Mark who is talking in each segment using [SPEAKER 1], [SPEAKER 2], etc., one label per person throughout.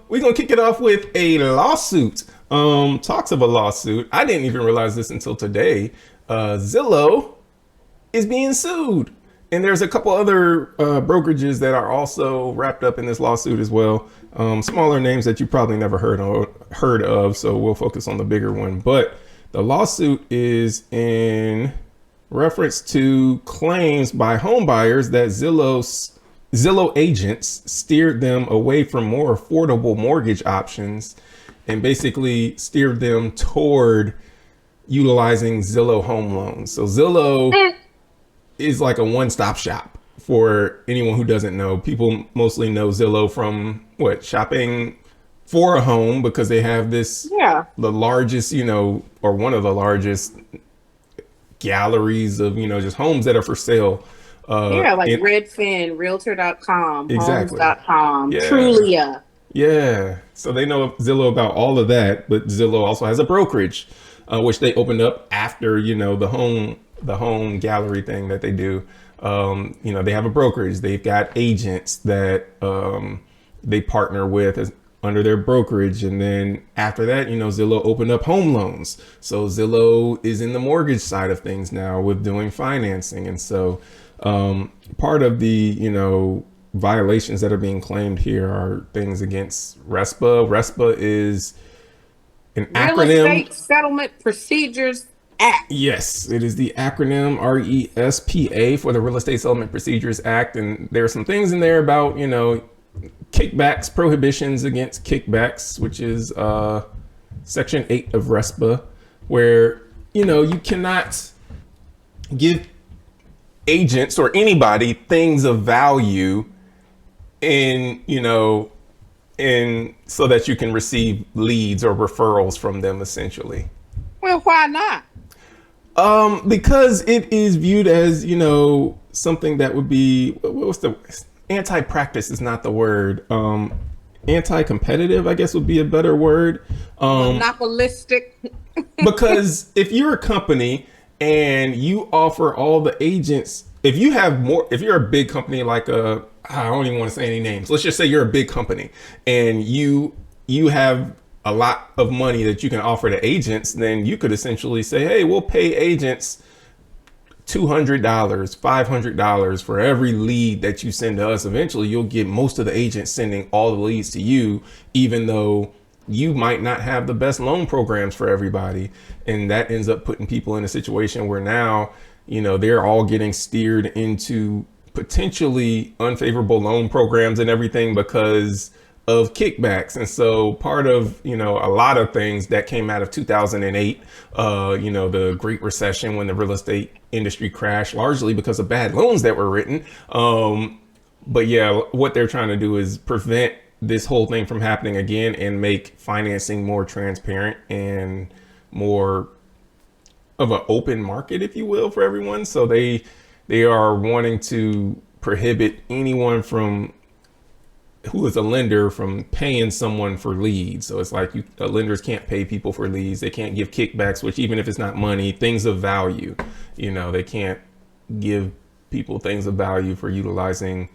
[SPEAKER 1] we're gonna kick it off with a lawsuit. Talks of a lawsuit. I didn't even realize this until today. Zillow is being sued, and there's a couple other brokerages that are also wrapped up in this lawsuit as well. Smaller names that you probably never heard of. So we'll focus on the bigger one. But the lawsuit is in reference to claims by homebuyers that Zillow agents steered them away from more affordable mortgage options and basically steered them toward utilizing Zillow home loans. So Zillow is like a one-stop shop for anyone who doesn't know. People mostly know Zillow from shopping for a home because they have this, the largest, or one of the largest galleries of, just homes that are for sale.
[SPEAKER 2] Like Redfin, Realtor.com,
[SPEAKER 1] Exactly.
[SPEAKER 2] Homes.com,
[SPEAKER 1] Yeah.
[SPEAKER 2] Trulia.
[SPEAKER 1] Yeah. So they know Zillow about all of that, but Zillow also has a brokerage, which they opened up after, the home gallery thing that they do. They have a brokerage. They've got agents that they partner with under their brokerage. And then after that, Zillow opened up home loans. So Zillow is in the mortgage side of things now with doing financing. And so part of the, violations that are being claimed here are things against RESPA. RESPA is an acronym.
[SPEAKER 2] Real Estate Settlement Procedures Act.
[SPEAKER 1] Yes, it is the acronym RESPA for the Real Estate Settlement Procedures Act. And there are some things in there about, kickbacks, prohibitions against kickbacks, which is Section 8 of RESPA, where, you cannot give agents or anybody things of value and so that you can receive leads or referrals from them, essentially.
[SPEAKER 2] Well, why not?
[SPEAKER 1] Because it is viewed as, something that would be, what's the anti-practice is not the word. Anti-competitive, I guess, would be a better word.
[SPEAKER 2] Monopolistic.
[SPEAKER 1] Because if you're a company and you offer all the agents, if you're a big company like I don't even want to say any names. Let's just say you're a big company and you have a lot of money that you can offer to agents, then you could essentially say, hey, we'll pay agents $200, $500 for every lead that you send to us. Eventually, you'll get most of the agents sending all the leads to you, even though you might not have the best loan programs for everybody. And that ends up putting people in a situation where now, they're all getting steered into potentially unfavorable loan programs and everything because of kickbacks. And so part of, a lot of things that came out of 2008, the Great Recession, when the real estate industry crashed, largely because of bad loans that were written. But yeah, what they're trying to do is prevent this whole thing from happening again and make financing more transparent and more of an open market, if you will, for everyone. So they are wanting to prohibit anyone who is a lender from paying someone for leads. So it's like lenders can't pay people for leads. They can't give kickbacks, which even if it's not money, things of value, they can't give people things of value for utilizing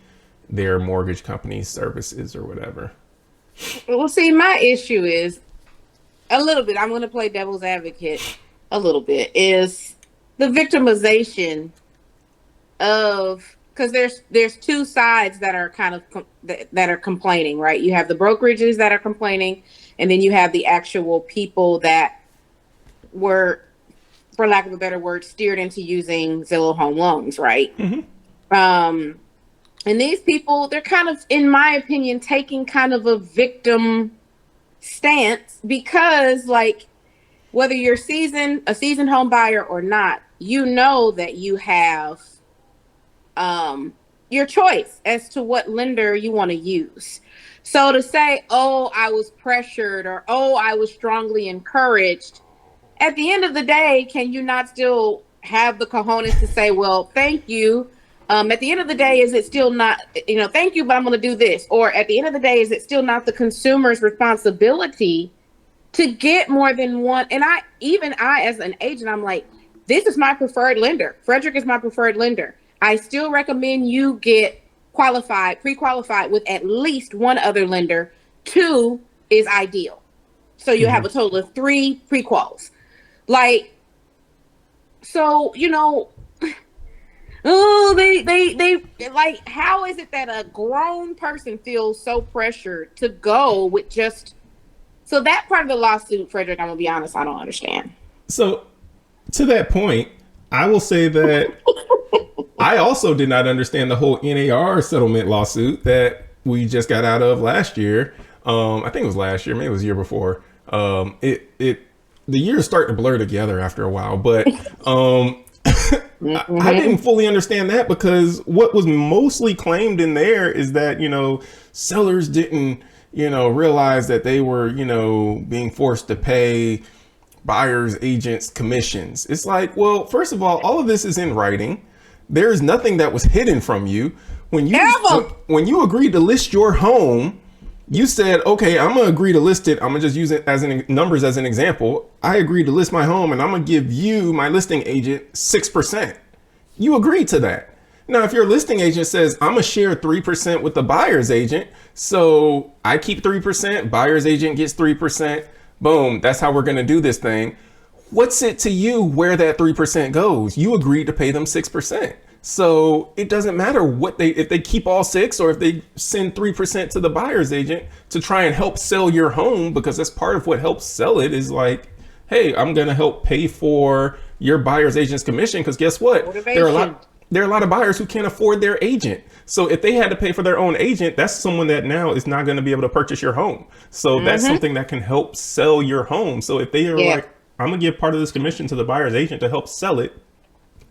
[SPEAKER 1] their mortgage company's services or whatever.
[SPEAKER 2] Well, see, my issue is a little bit, I'm going to play devil's advocate a little bit, is the victimization of, because there's two sides that are kind of that are complaining, right? You have the brokerages that are complaining, and then you have the actual people that were, for lack of a better word, steered into using Zillow home loans, right?
[SPEAKER 1] Mm-hmm.
[SPEAKER 2] And these people, they're kind of, in my opinion, taking kind of a victim stance because, like, whether you're a seasoned home buyer or not, that you have your choice as to what lender you want to use. So to say, oh, I was pressured, or oh, I was strongly encouraged, at the end of the day, can you not still have the cojones to say, well, thank you? At the end of the day, is it still not, thank you, but I'm going to do this? Or at the end of the day, is it still not the consumer's responsibility to get more than one? And I, as an agent, I'm like, this is my preferred lender. Frederick is my preferred lender. I still recommend you get pre-qualified with at least one other lender 2 is ideal. So you have
[SPEAKER 1] Hmm.
[SPEAKER 2] a total of 3 prequels. Like, so, oh, they like, how is it that a grown person feels so pressured to go with just, so that part of the lawsuit, Frederick, I'm gonna be honest, I don't understand.
[SPEAKER 1] So to that point, I will say that I also did not understand the whole NAR settlement lawsuit that we just got out of last year. I think it was last year, maybe it was the year before. The years start to blur together after a while, but I didn't
[SPEAKER 2] Mm-hmm.
[SPEAKER 1] fully understand that because what was mostly claimed in there is that, sellers didn't, realize that they were, being forced to pay buyers agents commissions. It's like, well, first of all of this is in writing. There's nothing that was hidden from you when
[SPEAKER 2] Ever.
[SPEAKER 1] when you agreed to list your home. You said, okay, I'm gonna agree to list it. I'm gonna just use it as numbers as an example. I agreed to list my home, and I'm gonna give you, my listing agent, 6%. You agreed to that. Now, if your listing agent says, I'm gonna share 3% with the buyer's agent, so I keep 3%, buyer's agent gets 3%, boom, that's how we're gonna do this thing. What's it to you where that 3% goes? You agreed to pay them 6%. So it doesn't matter if they keep all six or if they send 3% to the buyer's agent to try and help sell your home, because that's part of what helps sell it is like, hey, I'm gonna help pay for your buyer's agent's commission, because guess what?
[SPEAKER 2] Motivation.
[SPEAKER 1] There are a lot of buyers who can't afford their agent. So if they had to pay for their own agent, that's someone that now is not going to be able to purchase your home. So that's
[SPEAKER 2] Mm-hmm.
[SPEAKER 1] something that can help sell your home. So if they are
[SPEAKER 2] Yeah.
[SPEAKER 1] like, I'm gonna give part of this commission to the buyer's agent to help sell it,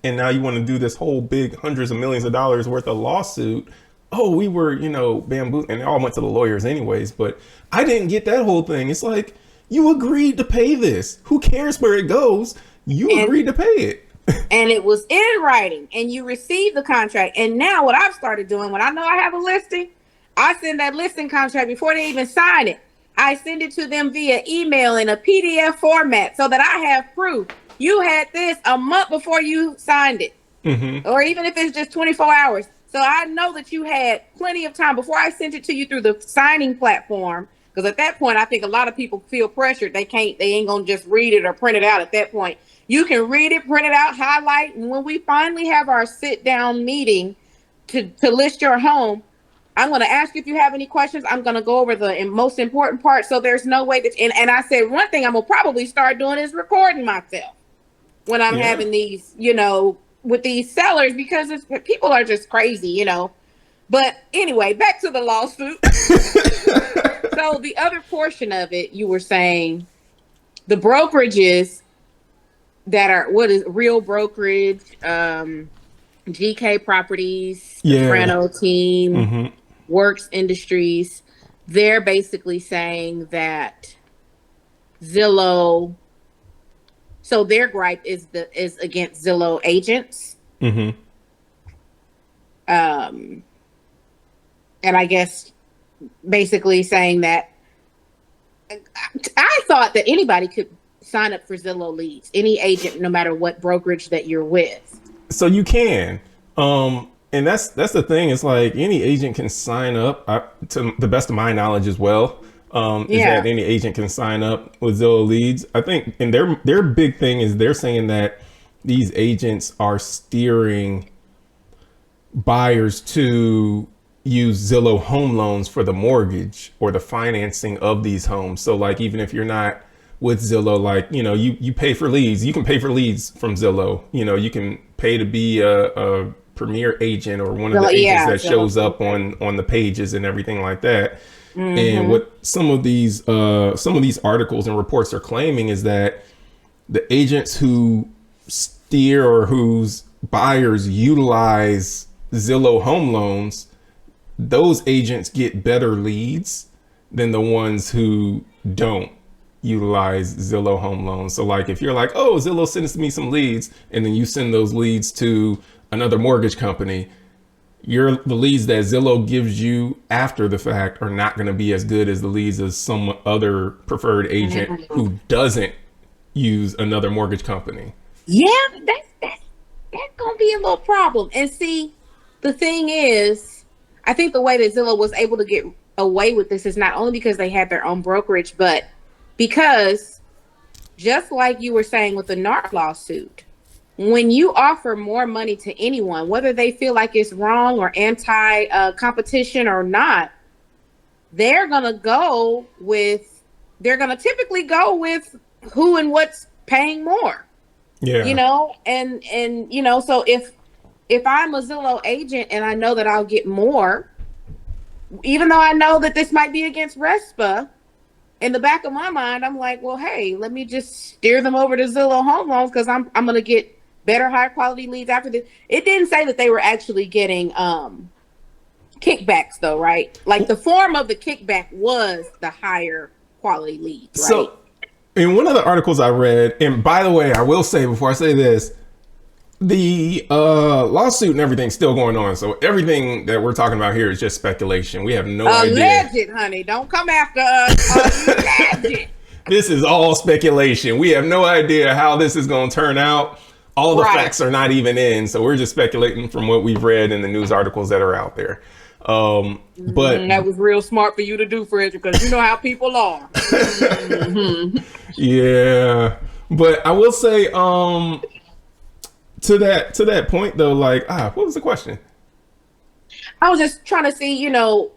[SPEAKER 1] and now you want to do this whole big hundreds of millions of dollars worth of lawsuit. Oh, we were, bamboo, and it all went to the lawyers anyways. But I didn't get that whole thing. It's like, you agreed to pay this. Who cares where it goes? You
[SPEAKER 2] And
[SPEAKER 1] agreed to pay it.
[SPEAKER 2] and it was in writing and you received the contract. And now what I've started doing when I know I have a listing, I send that listing contract before they even sign it. I send it to them via email in a PDF format so that I have proof. You had this a month before you signed it,
[SPEAKER 1] Hmm.
[SPEAKER 2] or even if it's just 24 hours. So I know that you had plenty of time before I sent it to you through the signing platform. Because at that point, I think a lot of people feel pressured. They ain't gonna just read it or print it out at that point. You can read it, print it out, highlight. And when we finally have our sit down meeting to list your home, I'm going to ask you if you have any questions. I'm going to go over the most important part. So there's no way that, and I said, one thing I'm going to probably start doing is recording myself when I'm
[SPEAKER 1] Yeah.
[SPEAKER 2] having these, with these sellers, because people are just crazy. But anyway, back to the lawsuit. So the other portion of it, you were saying the brokerages that are, what is real brokerage, GK Properties, the
[SPEAKER 1] Yeah.
[SPEAKER 2] Frano team,
[SPEAKER 1] Hmm.
[SPEAKER 2] Works Industries, they're basically saying that Zillow, so their gripe is against Zillow agents.
[SPEAKER 1] Hmm.
[SPEAKER 2] Um, and I guess basically saying that I thought that anybody could sign up for Zillow leads, any agent, no matter what brokerage that you're with.
[SPEAKER 1] So you can. And that's the thing. It's like any agent can sign up. To the best of my knowledge, as well, is that
[SPEAKER 2] Yeah.
[SPEAKER 1] any agent can sign up with Zillow Leads. I think, and their big thing is they're saying that these agents are steering buyers to use Zillow Home Loans for the mortgage or the financing of these homes. So like, even if you're not with Zillow, like, you pay for leads, you can pay for leads from Zillow. You can pay to be a premier agent or one of the
[SPEAKER 2] Zillow,
[SPEAKER 1] agents
[SPEAKER 2] yeah,
[SPEAKER 1] that
[SPEAKER 2] Zillow.
[SPEAKER 1] shows up on the pages and everything like that. And
[SPEAKER 2] Mm-hmm.
[SPEAKER 1] what some of these articles and reports are claiming is that the agents who steer or whose buyers utilize Zillow Home Loans, those agents get better leads than the ones who don't utilize Zillow Home Loans. So like, if you're like, oh, Zillow sends me some leads, and then you send those leads to another mortgage company, the leads that Zillow gives you after the fact are not going to be as good as the leads of some other preferred agent
[SPEAKER 2] Mm-hmm.
[SPEAKER 1] who doesn't use another mortgage company.
[SPEAKER 2] Yeah, that's gonna be a little problem. And see, the thing is, I think the way that Zillow was able to get away with this is not only because they had their own brokerage, but because just like you were saying with the NAR lawsuit, when you offer more money to anyone, whether they feel like it's wrong or anti competition or not, they're going to typically go with who and what's paying more.
[SPEAKER 1] Yeah.
[SPEAKER 2] You know, and you know, so if I'm a Zillow agent and I know that I'll get more, even though I know that this might be against RESPA, in the back of my mind, I'm like, well, hey, let me just steer them over to Zillow Home Loans because I'm going to get better, higher quality leads after this. It didn't say that they were actually getting kickbacks, though, right? Like the form of the kickback was the higher quality leads, right?
[SPEAKER 1] So, in one of the articles I read, and by the way, I will say before I say this, the lawsuit and everything's still going on. So everything that we're talking about here is just speculation. We have no idea.
[SPEAKER 2] Alleged, honey. Don't come after us. Alleged.
[SPEAKER 1] This is all speculation. We have no idea how this is going to turn out. All the facts are not even in. So we're just speculating from what we've read in the news articles that are out there. But
[SPEAKER 2] that was real smart for you to do, Frederick, because you know how people are.
[SPEAKER 1] Yeah. But I will say, to that point though, like, what was the question?
[SPEAKER 2] I was just trying to see, you know,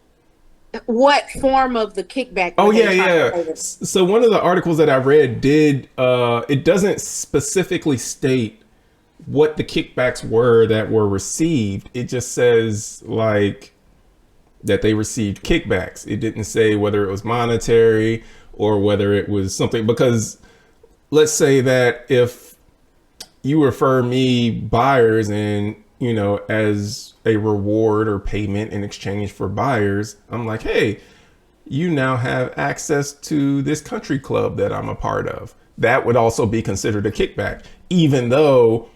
[SPEAKER 2] what form of the kickback.
[SPEAKER 1] Oh yeah. So one of the articles that I read it doesn't specifically state what the kickbacks were that were received. It just says like that they received kickbacks. It didn't say whether it was monetary or whether it was something, because let's say that if you refer me buyers and, you know, as a reward or payment in exchange for buyers, I'm like, hey, you now have access to this country club that I'm a part of. That would also be considered a kickback, even though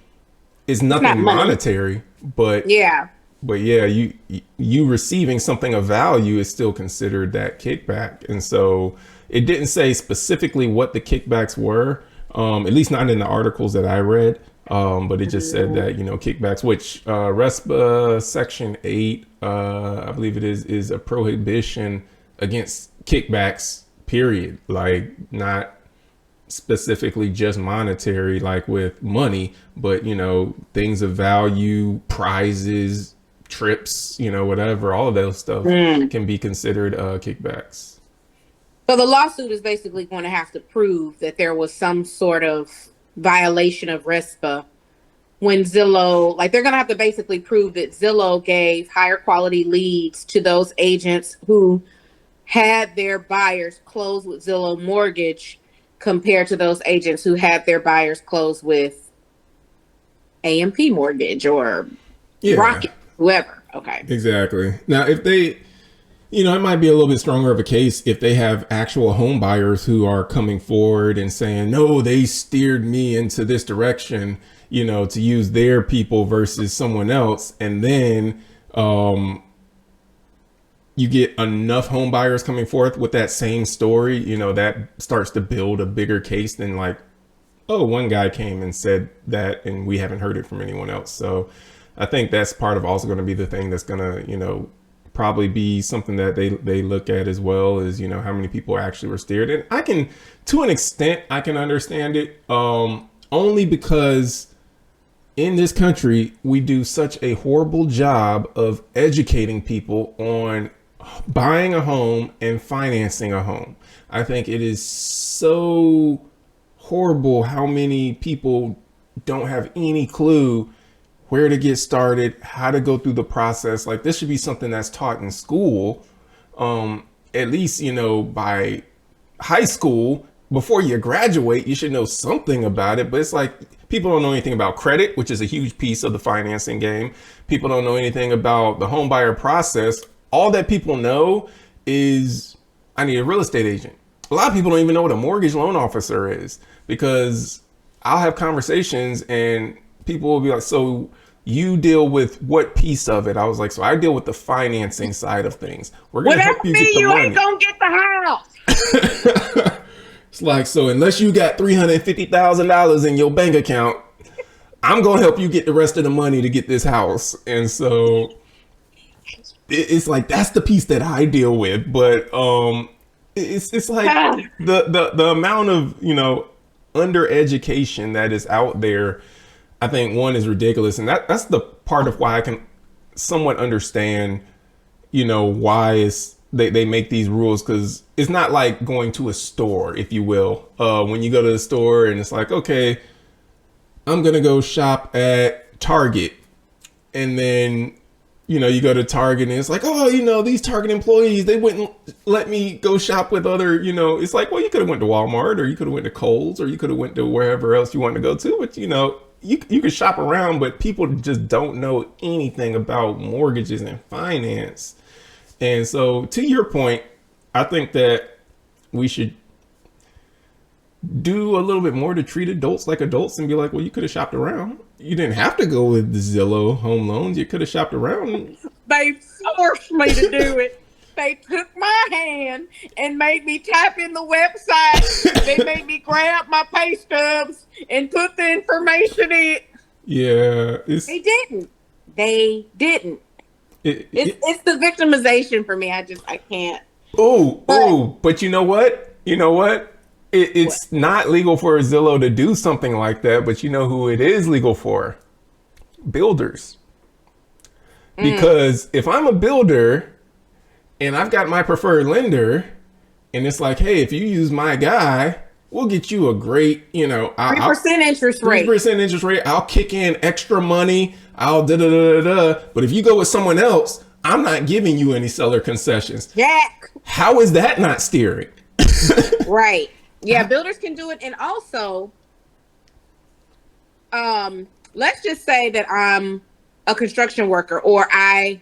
[SPEAKER 1] it's nothing monetary, but yeah, you receiving something of value is still considered that kickback. And so it didn't say specifically what the kickbacks were. At least not in the articles that I read, but it just said that, you know, kickbacks, which RESPA Section 8, I believe it is a prohibition against kickbacks, period. Like not specifically just monetary, like with money, but, you know, things of value, prizes, trips, you know, whatever, all of those stuff can be considered kickbacks.
[SPEAKER 2] So the lawsuit is basically going to have to prove that there was some sort of violation of RESPA when Zillow, like they're going to have to basically prove that Zillow gave higher quality leads to those agents who had their buyers close with Zillow Mortgage compared to those agents who had their buyers close with AMP Mortgage or Rocket, whoever. Okay.
[SPEAKER 1] Exactly. Now, if they, you know, it might be a little bit stronger of a case if they have actual home buyers who are coming forward and saying, no, they steered me into this direction, you know, to use their people versus someone else. And then you get enough home buyers coming forth with that same story, you know, that starts to build a bigger case than like, oh, one guy came and said that and we haven't heard it from anyone else. So I think that's part of also going to be the thing that's going to, you know, probably be something that they look at as well, as, you know, how many people actually were steered. And I can, to an extent, I can understand it, only because in this country, we do such a horrible job of educating people on buying a home and financing a home. I think it is so horrible how many people don't have any clue where to get started, how to go through the process. Like this should be something that's taught in school, at least, you know, by high school. Before you graduate, you should know something about it. But it's like people don't know anything about credit, which is a huge piece of the financing game. People don't know anything about the home buyer process. All that people know is I need a real estate agent. A lot of people don't even know what a mortgage loan officer is, because I'll have conversations and people will be like, so you deal with what piece of it? I was like, so I deal with the financing side of things. We're going to help you get the money.
[SPEAKER 2] Ain't gonna get the house.
[SPEAKER 1] It's like, so unless you got $350,000 in your bank account, I'm going to help you get the rest of the money to get this house. And so it's like that's the piece that I deal with. But it's like the amount of under education that is out there. I think one is ridiculous, and that's the part of why I can somewhat understand, why they make these rules, because it's not like going to a store, if you will. When you go to the store and it's like, okay, I'm gonna go shop at Target, and then you go to Target and it's like, oh, these Target employees, they wouldn't let me go shop with other, it's like, well, you could have went to Walmart, or you could have went to Kohl's, or you could have went to wherever else you wanted to go to, but you could shop around, but people just don't know anything about mortgages and finance. And so, to your point, I think that we should do a little bit more to treat adults like adults and be like, well, you could have shopped around. You didn't have to go with the Zillow home loans. You could have shopped around.
[SPEAKER 2] They forced me to do it. They took my hand and made me type in the website. They made me grab my pay stubs and put the information in.
[SPEAKER 1] Yeah.
[SPEAKER 2] They didn't. It's the victimization for me. I can't.
[SPEAKER 1] But you know what? It's not legal for Zillow to do something like that, but you know who it is legal for? Builders. Because if I'm a builder and I've got my preferred lender, and it's like, hey, if you use my guy, we'll get you a great,
[SPEAKER 2] 3% interest rate.
[SPEAKER 1] 3% interest rate. I'll kick in extra money. I'll da da da da da. But if you go with someone else, I'm not giving you any seller concessions.
[SPEAKER 2] Jack.
[SPEAKER 1] How is that not steering?
[SPEAKER 2] Right. Yeah, builders can do it. And also, let's just say that I'm a construction worker, or I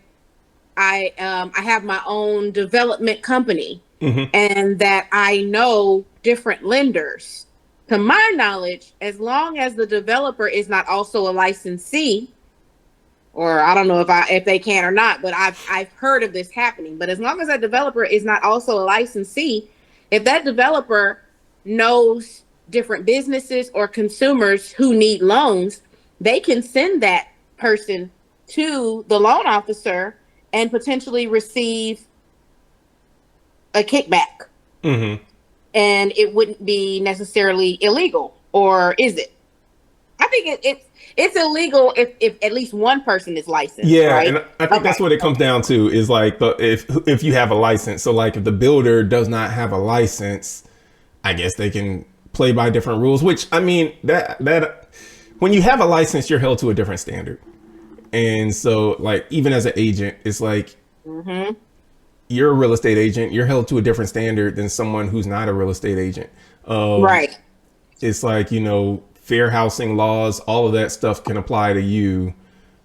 [SPEAKER 2] have my own development company, and that I know different lenders. To my knowledge, as long as the developer is not also a licensee, or I don't know if they can or not, but I've heard of this happening. But as long as that developer is not also a licensee, if that developer knows different businesses or consumers who need loans, they can send that person to the loan officer and potentially receive a kickback. And it wouldn't be necessarily illegal, or is it? I think it's illegal if at least one person is licensed.
[SPEAKER 1] Yeah,
[SPEAKER 2] right?
[SPEAKER 1] and I think that's what it comes down to, is like if you have a license. So like if the builder does not have a license, I guess they can play by different rules, which I mean that when you have a license, you're held to a different standard. And so like even as an agent, it's like you're a real estate agent, you're held to a different standard than someone who's not a real estate agent.
[SPEAKER 2] Right.
[SPEAKER 1] It's like, fair housing laws, all of that stuff can apply to you,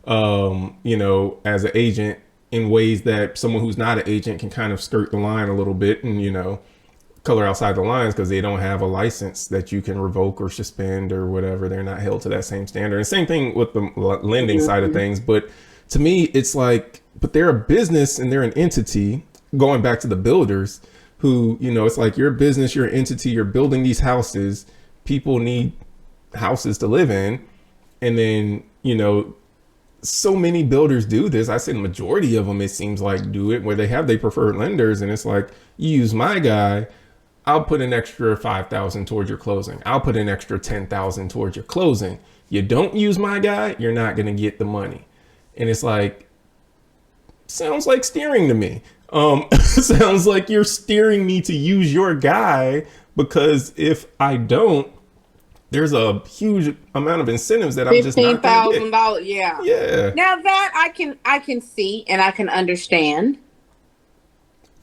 [SPEAKER 1] as an agent, in ways that someone who's not an agent can kind of skirt the line a little bit and, color outside the lines because they don't have a license that you can revoke or suspend or whatever. They're not held to that same standard. And same thing with the lending side of things. But to me, it's like, but they're a business and they're an entity, going back to the builders who, it's like you're a business, you're an entity, you're building these houses. People need houses to live in. And then, so many builders do this. I say the majority of them, it seems like, do it where they have their preferred lenders. And it's like, you use my guy, I'll put an extra 5,000 towards your closing. I'll put an extra 10,000 towards your closing. You don't use my guy, you're not going to get the money. And it's like, sounds like steering to me. Sounds like you're steering me to use your guy, because if I don't, there's a huge amount of incentives that I'm just not going to get.
[SPEAKER 2] $15,000. Yeah.
[SPEAKER 1] Yeah.
[SPEAKER 2] Now that I can see and I can understand.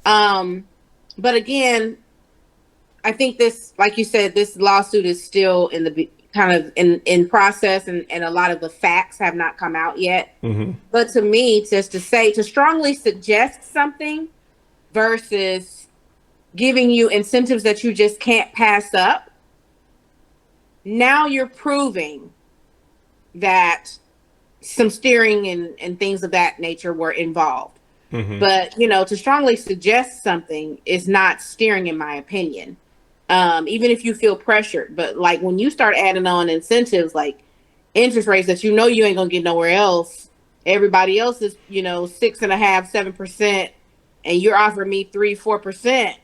[SPEAKER 2] But again, I think this, like you said, this lawsuit is still in the kind of in process, and a lot of the facts have not come out yet. But to me, just to strongly suggest something versus giving you incentives that you just can't pass up, now you're proving that some steering and things of that nature were involved. But, to strongly suggest something is not steering, in my opinion. Even if you feel pressured. But like when you start adding on incentives like interest rates that you ain't gonna get nowhere else, Everybody else is, 6.5, 7%, and you're offering me 3, 4%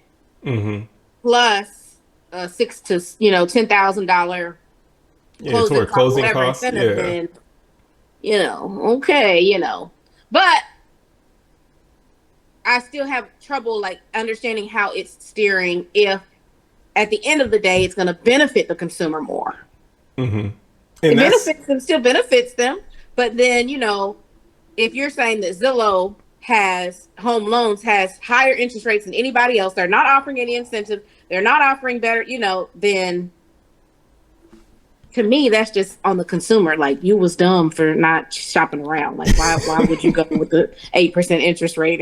[SPEAKER 1] Mm-hmm.
[SPEAKER 2] plus 10,000
[SPEAKER 1] Yeah,
[SPEAKER 2] closing
[SPEAKER 1] toward
[SPEAKER 2] cost,
[SPEAKER 1] closing
[SPEAKER 2] whatever
[SPEAKER 1] costs.
[SPEAKER 2] incentive,
[SPEAKER 1] Yeah.
[SPEAKER 2] then okay, but I still have trouble like understanding how it's steering if at the end of the day it's going to benefit the consumer more.
[SPEAKER 1] Mm-hmm. And
[SPEAKER 2] It
[SPEAKER 1] that's
[SPEAKER 2] benefits them, still benefits them, but then if you're saying that Zillow has home loans has higher interest rates than anybody else, they're not offering any incentive, they're not offering better, then to me that's just on the consumer. Like, you was dumb for not shopping around. Like, why would you go with the 8% interest rate?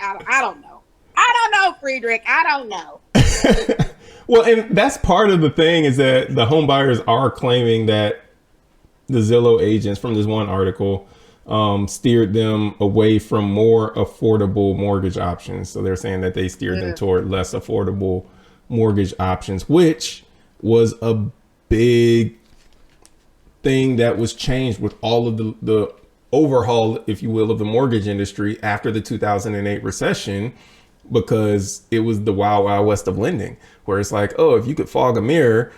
[SPEAKER 2] I don't know. I don't know, Friedrich. I don't know.
[SPEAKER 1] well, and that's part of the thing is that the home buyers are claiming that the Zillow agents from this one article steered them away from more affordable mortgage options. So they're saying that they steered them
[SPEAKER 2] Yeah.
[SPEAKER 1] toward less affordable mortgage options, which was a big thing that was changed with all of the overhaul, if you will, of the mortgage industry after the 2008 recession, because it was the wild, wild west of lending, where it's like, oh, if you could fog a mirror,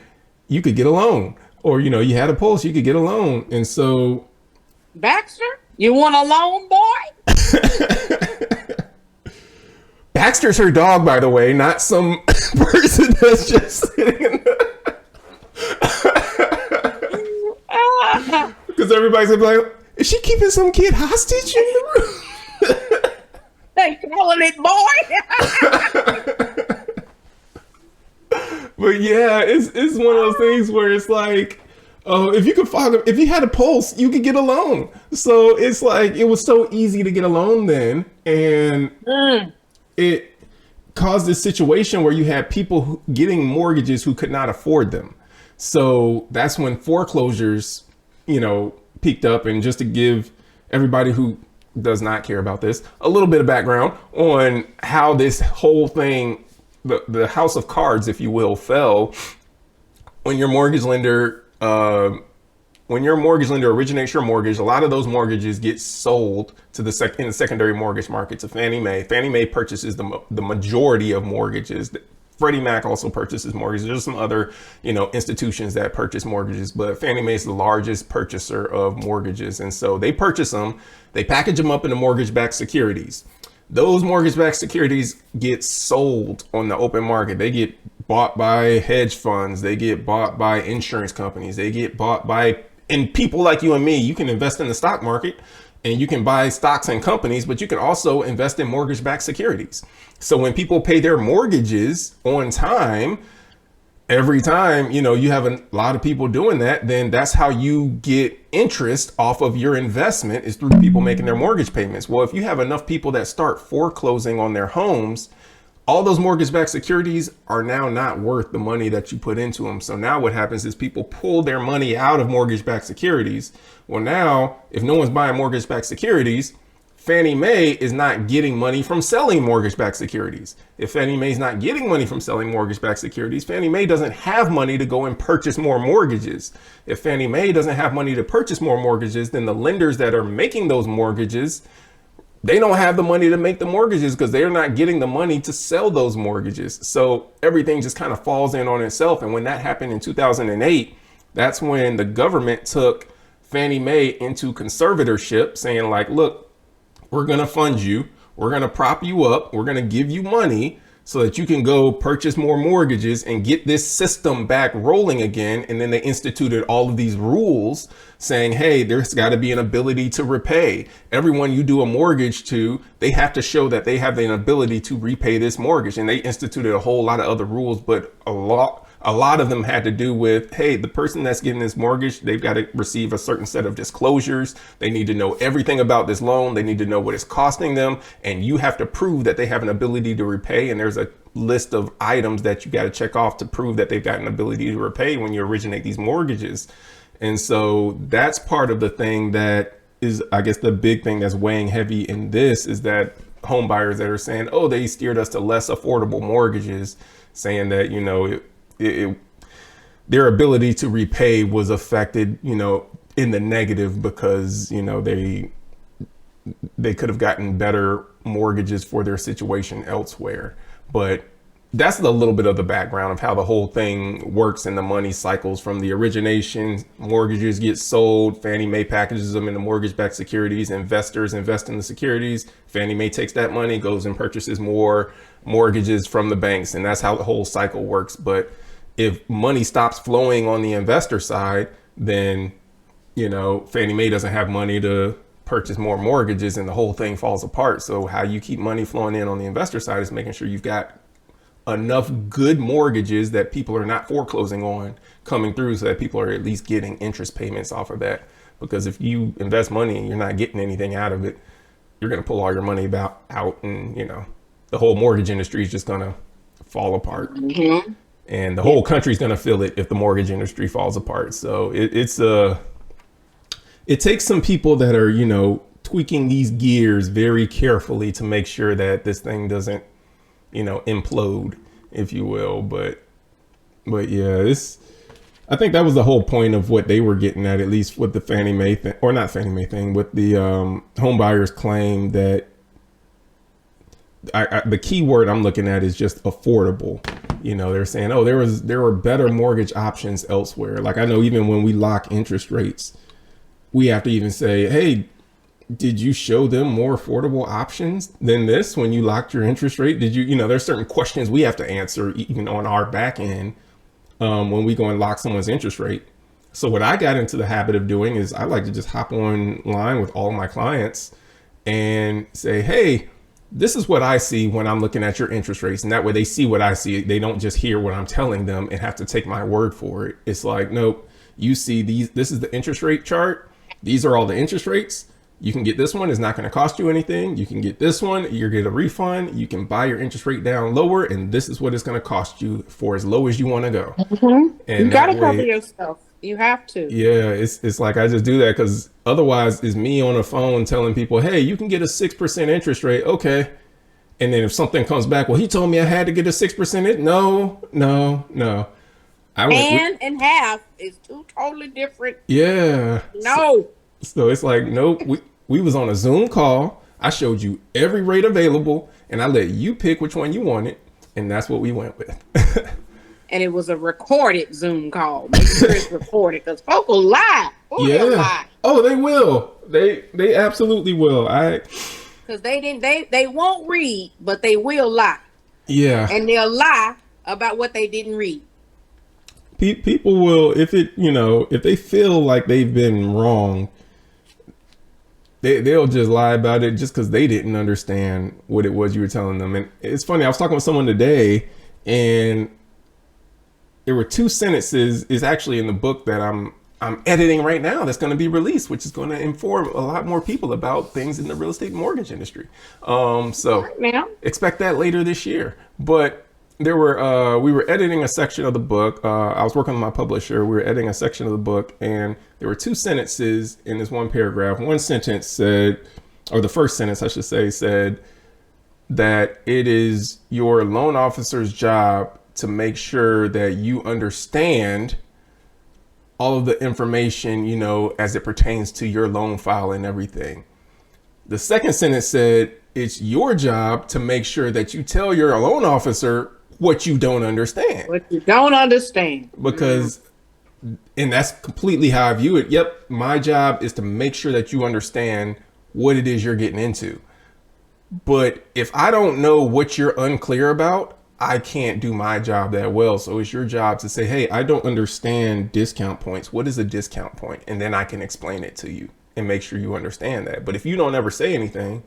[SPEAKER 1] you could get a loan. Or, you had a pulse, you could get a loan. And so
[SPEAKER 2] Baxter, you want a loan, boy?
[SPEAKER 1] Baxter's her dog, by the way, not some person that's just sitting in the... Because everybody's gonna be like, is she keeping some kid hostage in the room?
[SPEAKER 2] They calling it, boy.
[SPEAKER 1] But yeah, it's one of those things where it's like, oh, if you had a pulse, you could get a loan. So it's like it was so easy to get a loan then, and it caused this situation where you had people getting mortgages who could not afford them. So that's when foreclosures, peaked up. And just to give everybody who does not care about this a little bit of background on how this whole thing, the house of cards, if you will, fell when your mortgage lender originates your mortgage. A lot of those mortgages get sold to in the secondary mortgage market to Fannie Mae. Fannie Mae purchases the majority of mortgages. Freddie Mac also purchases mortgages. There's some other, institutions that purchase mortgages, but Fannie Mae is the largest purchaser of mortgages. And so they purchase them, they package them up into mortgage-backed securities. Those mortgage-backed securities get sold on the open market. They get bought by hedge funds. They get bought by insurance companies. They get bought by, and people like you and me. You can invest in the stock market and you can buy stocks and companies, but you can also invest in mortgage-backed securities. So when people pay their mortgages on time, every time, you have a lot of people doing that, then that's how you get interest off of your investment, is through people making their mortgage payments. Well, if you have enough people that start foreclosing on their homes, all those mortgage-backed securities are now not worth the money that you put into them. So now what happens is people pull their money out of mortgage-backed securities. Well, now if no one's buying mortgage-backed securities, Fannie Mae is not getting money from selling mortgage-backed securities. If Fannie Mae is not getting money from selling mortgage-backed securities, Fannie Mae doesn't have money to go and purchase more mortgages. If Fannie Mae doesn't have money to purchase more mortgages, then the lenders that are making those mortgages, they don't have the money to make the mortgages because they're not getting the money to sell those mortgages. So everything just kind of falls in on itself. And when that happened in 2008, that's when the government took Fannie Mae into conservatorship, saying like, look, we're going to fund you. We're going to prop you up. We're going to give you money so that you can go purchase more mortgages and get this system back rolling again. And then they instituted all of these rules saying, hey, there's got to be an ability to repay. Everyone you do a mortgage to, they have to show that they have an ability to repay this mortgage. And they instituted a whole lot of other rules, but a lot of them had to do with, hey, the person that's getting this mortgage, they've got to receive a certain set of disclosures. They need to know everything about this loan. They need to know what it's costing them. And you have to prove that they have an ability to repay. And there's a list of items that you got to check off to prove that they've got an ability to repay when you originate these mortgages. And so that's part of the thing that is, I guess, the big thing that's weighing heavy in this is that home buyers that are saying, oh, they steered us to less affordable mortgages, saying that, their ability to repay was affected, in the negative because, you know, they could have gotten better mortgages for their situation elsewhere. But that's a little bit of the background of how the whole thing works in the money cycles from the origination. Mortgages get sold. Fannie Mae packages them into mortgage-backed securities. Investors invest in the securities. Fannie Mae takes that money, goes and purchases more mortgages from the banks. And that's how the whole cycle works. But if money stops flowing on the investor side, then, you know, Fannie Mae doesn't have money to purchase more mortgages and the whole thing falls apart. So how you keep money flowing in on the investor side is making sure you've got enough good mortgages that people are not foreclosing on coming through, so that people are at least getting interest payments off of that. Because if you invest money and you're not getting anything out of it, you're going to pull all your money out, and, you know, the whole mortgage industry is just going to fall apart. Mm-hmm. And the whole country's going to feel it if the mortgage industry falls apart. So it takes some people that are, you know, tweaking these gears very carefully to make sure that this thing doesn't, you know, implode, if you will. But yeah, I think that was the whole point of what they were getting at least with the Fannie Mae thing, or not Fannie Mae thing, with the home buyers claim that the key word I'm looking at is just affordable. You know, they're saying, oh, there were better mortgage options elsewhere. Like, I know even when we lock interest rates, we have to even say, hey, did you show them more affordable options than this when you locked your interest rate? Did you, you know, there's certain questions we have to answer even on our back end when we go and lock someone's interest rate. So what I got into the habit of doing is I like to just hop online with all my clients and say, hey, this is what I see when I'm looking at your interest rates. And that way they see what I see. They don't just hear what I'm telling them and have to take my word for it. It's like, nope, you see this is the interest rate chart. These are all the interest rates. You can get this one. It's not going to cost you anything. You can get this one. You're get a refund. You can buy your interest rate down lower. And this is what it's going to cost you for as low as you want to go.
[SPEAKER 2] Mm-hmm. And you got to cover yourself. You have to.
[SPEAKER 1] Yeah, it's like I just do that because otherwise it's me on the phone telling people, hey, you can get a 6% interest rate. Okay. And then if something comes back, well, he told me I had to get a 6%. No.
[SPEAKER 2] And half is two totally different.
[SPEAKER 1] Yeah.
[SPEAKER 2] No.
[SPEAKER 1] So it's like, nope, we was on a Zoom call. I showed you every rate available and I let you pick which one you wanted. And that's what we went with.
[SPEAKER 2] And it was a recorded Zoom call. Make sure it's recorded because folk will lie. Lie.
[SPEAKER 1] Oh, they will. They absolutely will.
[SPEAKER 2] Because they won't read, but they will lie.
[SPEAKER 1] Yeah.
[SPEAKER 2] And they'll lie about what they didn't read.
[SPEAKER 1] People will, if they feel like they've been wrong, they'll just lie about it just because they didn't understand what it was you were telling them. And it's funny, I was talking with someone today and there were two sentences is actually in the book that I'm editing right now that's going to be released, which is going to inform a lot more people about things in the real estate mortgage industry. So expect that later this year. But we were editing a section of the book. I was working with my publisher. We were editing a section of the book and there were two sentences in this one paragraph. One sentence said, or the first sentence I should say, said that it is your loan officer's job to make sure that you understand all of the information, as it pertains to your loan file and everything. The second sentence said, it's your job to make sure that you tell your loan officer what you don't understand.
[SPEAKER 2] What you don't understand.
[SPEAKER 1] Because, and that's completely how I view it. Yep, my job is to make sure that you understand what it is you're getting into. But if I don't know what you're unclear about, I can't do my job that well. So it's your job to say, hey, I don't understand discount points. What is a discount point? And then I can explain it to you and make sure you understand that. But if you don't ever say anything,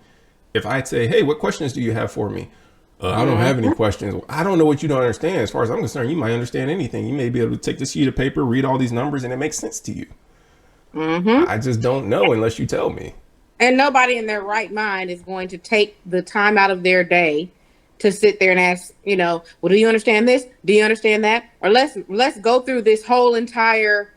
[SPEAKER 1] if I say, hey, what questions do you have for me? I don't have any questions. I don't know what you don't understand. As far as I'm concerned, you might understand anything. You may be able to take this sheet of paper, read all these numbers, and it makes sense to you. I just don't know unless you tell me.
[SPEAKER 2] And nobody in their right mind is going to take the time out of their day to sit there and ask, well, do you understand this? Do you understand that? Or let's go through this whole entire,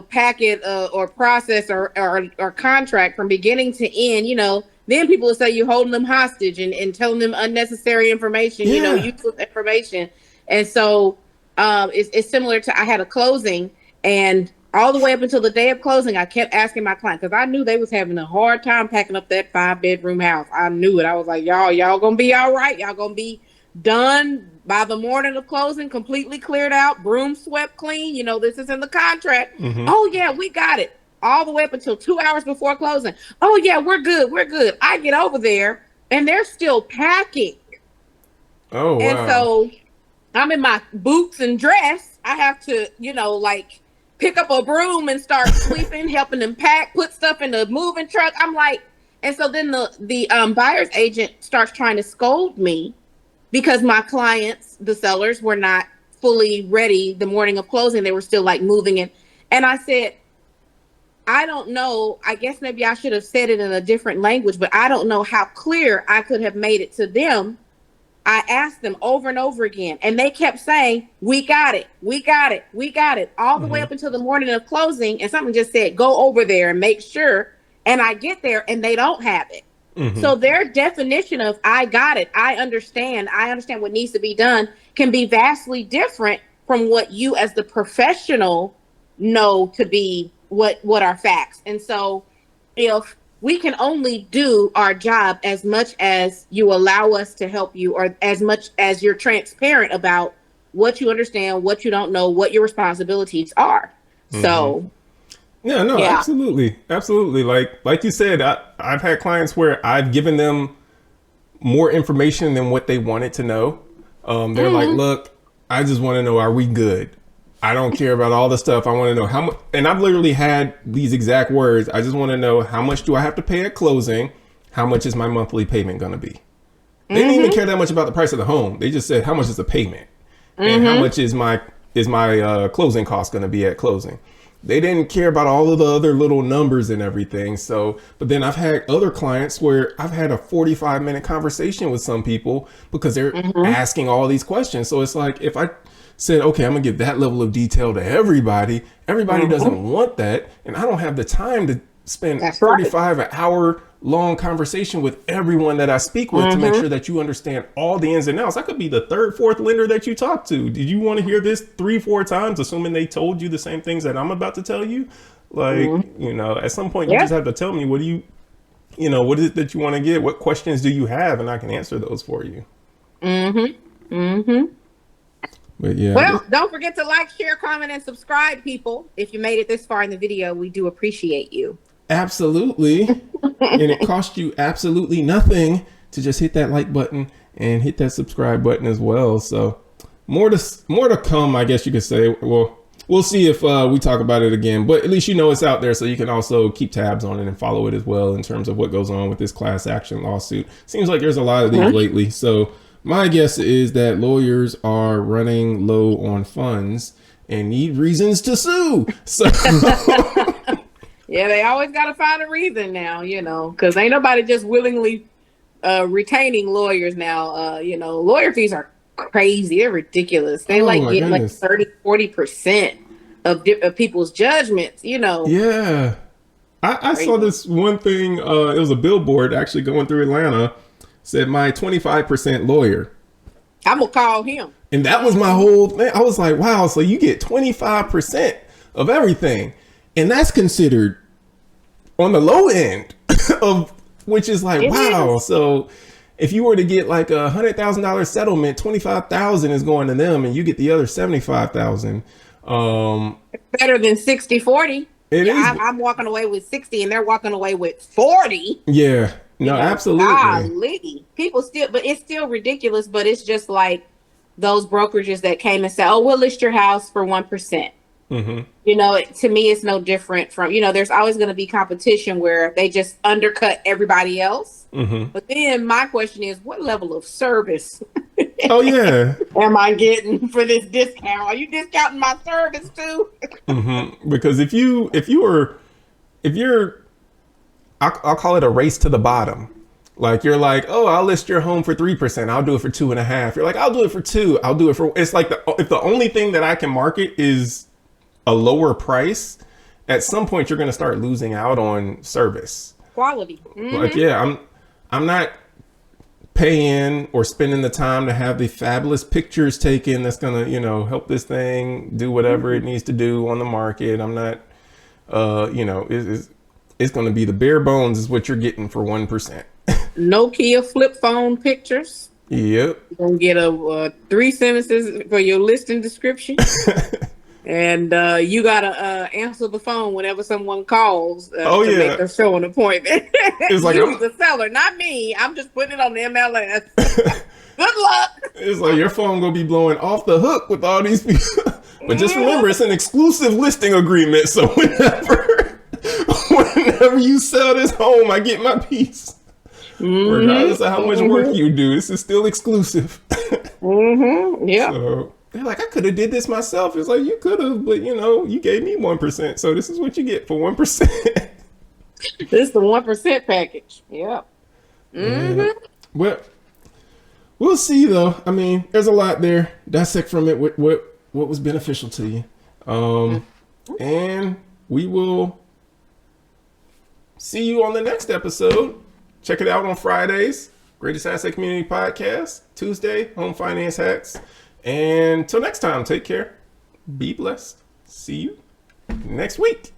[SPEAKER 2] packet or process or contract from beginning to end, then people will say you're holding them hostage and telling them unnecessary information, useless information. And so it's similar to, I had a closing and all the way up until the day of closing, I kept asking my client because I knew they was having a hard time packing up that 5-bedroom house. I knew it. I was like, y'all gonna be all right. Y'all gonna be done by the morning of closing, completely cleared out, broom swept clean. You know, this is in the contract.
[SPEAKER 1] Mm-hmm.
[SPEAKER 2] Oh yeah, we got it. All the way up until 2 hours before closing. Oh yeah, we're good. We're good. I get over there and they're still packing.
[SPEAKER 1] Oh,
[SPEAKER 2] And
[SPEAKER 1] wow.
[SPEAKER 2] so I'm in my boots and dress. I have to, like pick up a broom and start sweeping, helping them pack, put stuff in the moving truck. I'm like, and so then the buyer's agent starts trying to scold me because my clients, the sellers, were not fully ready the morning of closing. They were still like moving in. And I said, I don't know. I guess maybe I should have said it in a different language, but I don't know how clear I could have made it to them. I asked them over and over again, and they kept saying, we got it, we got it, we got it, all the way up until the morning of closing. And something just said, go over there and make sure. And I get there and they don't have it. So their definition of I got it, I understand what needs to be done can be vastly different from what you as the professional know to be what are facts. And so if we can only do our job as much as you allow us to help you, or as much as you're transparent about what you understand, what you don't know, what your responsibilities are. So
[SPEAKER 1] yeah, no, absolutely. Absolutely. Like you said, I've had clients where I've given them more information than what they wanted to know. They're like, look, I just want to know, are we good? I don't care about all the stuff. I want to know how much, and I've literally had these exact words. I just want to know, how much do I have to pay at closing? How much is my monthly payment going to be? They didn't even care that much about the price of the home. They just said, how much is the payment? And how much is my closing cost going to be at closing? They didn't care about all of the other little numbers and everything. So, but then I've had other clients where I've had a 45-minute conversation with some people because they're asking all these questions. So it's like, if I said, okay, I'm gonna give that level of detail to everybody doesn't want that. And I don't have the time to spend 45 an hour long conversation with everyone that I speak with to make sure that you understand all the ins and outs. I could be the third, fourth lender that you talk to. Did you want to hear this 3-4 times, assuming they told you the same things that I'm about to tell you? Like, at some point you just have to tell me, what is it that you want to get? What questions do you have? And I can answer those for you. But yeah.
[SPEAKER 2] Well, don't forget to like, share, comment, and subscribe, people. If you made it this far in the video, we do appreciate you.
[SPEAKER 1] Absolutely. And it costs you absolutely nothing to just hit that like button and hit that subscribe button as well. So more to come, I guess you could say. Well, we'll see if we talk about it again, but at least it's out there, so you can also keep tabs on it and follow it as well in terms of what goes on with this class action lawsuit. Seems like there's a lot of these lately. So my guess is that lawyers are running low on funds and need reasons to sue. So
[SPEAKER 2] yeah, they always got to find a reason now, because ain't nobody just willingly retaining lawyers now. Lawyer fees are crazy. They're ridiculous. They get like 30-40% of people's judgments,
[SPEAKER 1] Yeah. I saw this one thing. It was a billboard actually going through Atlanta. Said my 25% lawyer.
[SPEAKER 2] I'm gonna call him.
[SPEAKER 1] And that was my whole thing. I was like, wow, so you get 25% of everything. And that's considered on the low end of, which is like, wow. So if you were to get like $100,000 settlement, 25,000 is going to them and you get the other 75,000.
[SPEAKER 2] Better than 60-40.
[SPEAKER 1] It is.
[SPEAKER 2] I'm walking away with 60 and they're walking away with 40.
[SPEAKER 1] Yeah. No, absolutely.
[SPEAKER 2] Golly. People still, but it's still ridiculous. But it's just like those brokerages that came and said, "Oh, we'll list your house for 1%." To me, it's no different from there's always going to be competition where they just undercut everybody else. But then my question is, what level of service?
[SPEAKER 1] Oh yeah.
[SPEAKER 2] Am I getting for this discount? Are you discounting my service too?
[SPEAKER 1] Because if you're I'll call it a race to the bottom. Like you're like, oh, I'll list your home for 3%. I'll do it for 2.5%. You're like, I'll do it for 2%. I'll do it for. It's like if the only thing that I can market is a lower price, at some point you're going to start losing out on service
[SPEAKER 2] quality.
[SPEAKER 1] Like, yeah, I'm not paying or spending the time to have the fabulous pictures taken that's going to, help this thing do whatever it needs to do on the market. I'm not It's going to be the bare bones is what you're getting for 1%.
[SPEAKER 2] Nokia flip phone pictures.
[SPEAKER 1] Yep.
[SPEAKER 2] You're gonna get a 3 sentences for your listing description, and you gotta answer the phone whenever someone calls to make a show an appointment.
[SPEAKER 1] It's like
[SPEAKER 2] you, the seller, not me. I'm just putting it on the MLS. Good luck.
[SPEAKER 1] It's like your phone gonna be blowing off the hook with all these people. But just remember, it's an exclusive listing agreement. So whenever you sell this home, I get my piece. Regardless of how much work you do, this is still exclusive.
[SPEAKER 2] Yeah.
[SPEAKER 1] So they're like, I could have did this myself. It's like, you could have, but you gave me 1%. So this is what you get for 1%.
[SPEAKER 2] This is the 1% package. Yeah.
[SPEAKER 1] Well, we'll see though. I mean, there's a lot there. Dissect from it what was beneficial to you. And we will see you on the next episode. Check it out on Fridays. Greatest Asset Community Podcast. Tuesday, Home Finance Hacks. And till next time, take care. Be blessed. See you next week.